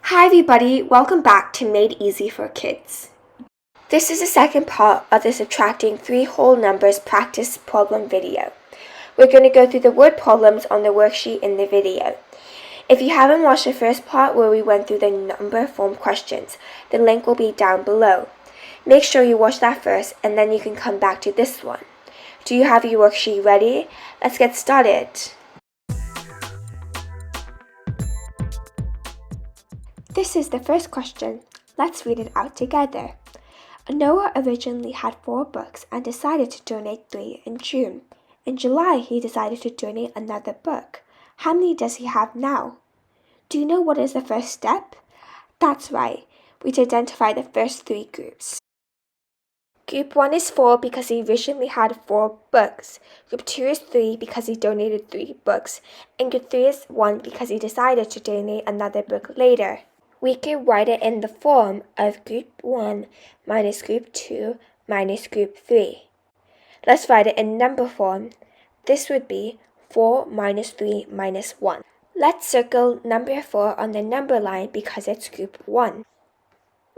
Hi everybody, welcome back to Made Easy for Kids. This is the second part of the subtracting three whole numbers practice problem video. We're going to go through the word problems on the worksheet in the video. If you haven't watched the first part where we went through the number form questions, the link will be down below. Make sure you watch that first and then you can come back to this one. Do you have your worksheet ready? Let's get started. This is the first question. Let's read it out together. Noah originally had 4 books and decided to donate 3 in June. In July, he decided to donate another book. How many does he have now? Do you know what is the first step? That's right. We identify the first 3 groups. Group 1 is 4 because he originally had 4 books. Group 2 is 3 because he donated 3 books. And Group 3 is 1 because he decided to donate another book later. We can write it in the form of Group 1 minus Group 2 minus Group 3. Let's write it in number form. This would be 4 minus 3 minus 1. Let's circle number 4 on the number line because it's Group 1.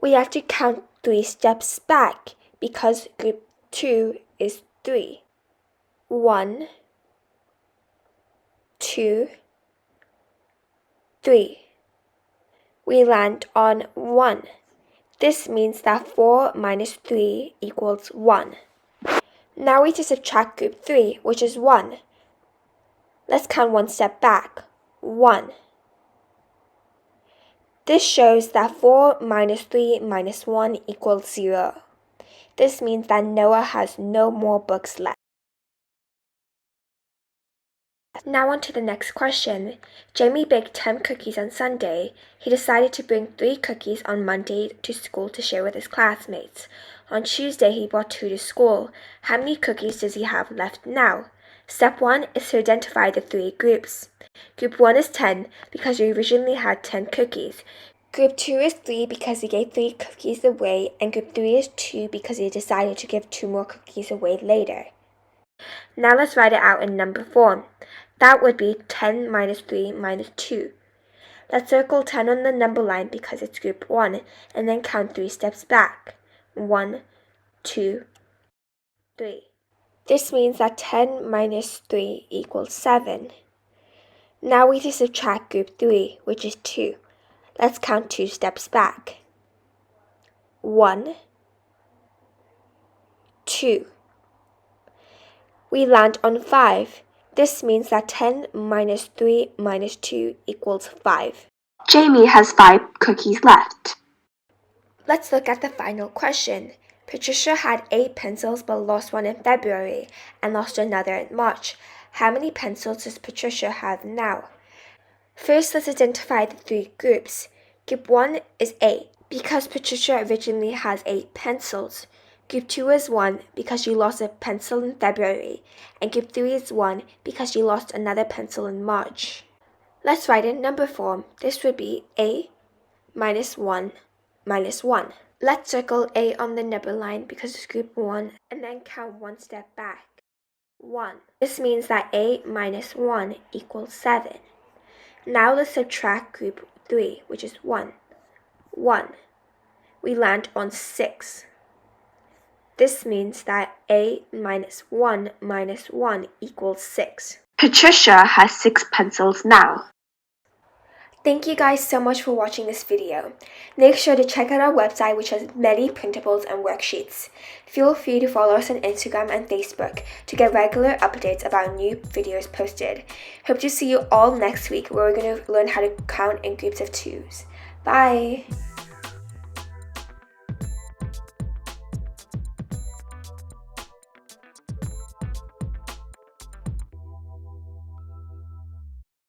We have to count 3 steps back because Group 2 is 3. 1, 2, 3. We land on 1. This means that 4 minus 3 equals 1. Now we just subtract Group 3, which is 1. Let's count 1 step back. 1. This shows that 4 minus 3 minus 1 equals 0. This means that Noah has no more books left. Now on to the next question. Jamie baked 10 cookies on Sunday. He decided to bring 3 cookies on Monday to school to share with his classmates. On Tuesday, he brought 2 to school. How many cookies does he have left now? Step 1 is to identify the 3 groups. Group 1 is 10 because he originally had 10 cookies. Group 2 is 3 because he gave 3 cookies away, and Group 3 is 2 because he decided to give 2 more cookies away later. Now let's write it out in number form. That would be 10 minus 3 minus 2. Let's circle 10 on the number line because it's Group 1, and then count 3 steps back. 1, 2, 3. This means that 10 minus 3 equals 7. Now we just subtract Group 3, which is 2. Let's count 2 steps back. 1, 2. We land on 5. This means that 10 minus 3 minus 2 equals 5. Jamie has 5 cookies left. Let's look at the final question. Patricia had 8 pencils but lost 1 in February and lost another in March. How many pencils does Patricia have now? First, let's identify the 3 groups. Group 1 is 8 because Patricia originally has 8 pencils. Group 2 is 1 because she lost a pencil in February, and Group 3 is 1 because she lost another pencil in March. Let's write in number form. This would be A minus 1 minus 1. Let's circle A on the number line because it's Group 1 and then count 1 step back. 1. This means that A minus 1 equals 7. Now let's subtract Group 3, which is 1. 1. We land on 6. This means that A minus 1 equals 6. Patricia has 6 pencils now. Thank you guys so much for watching this video. Make sure to check out our website, which has many printables and worksheets. Feel free to follow us on Instagram and Facebook to get regular updates about new videos posted. Hope to see you all next week where we're going to learn how to count in groups of 2s. Bye!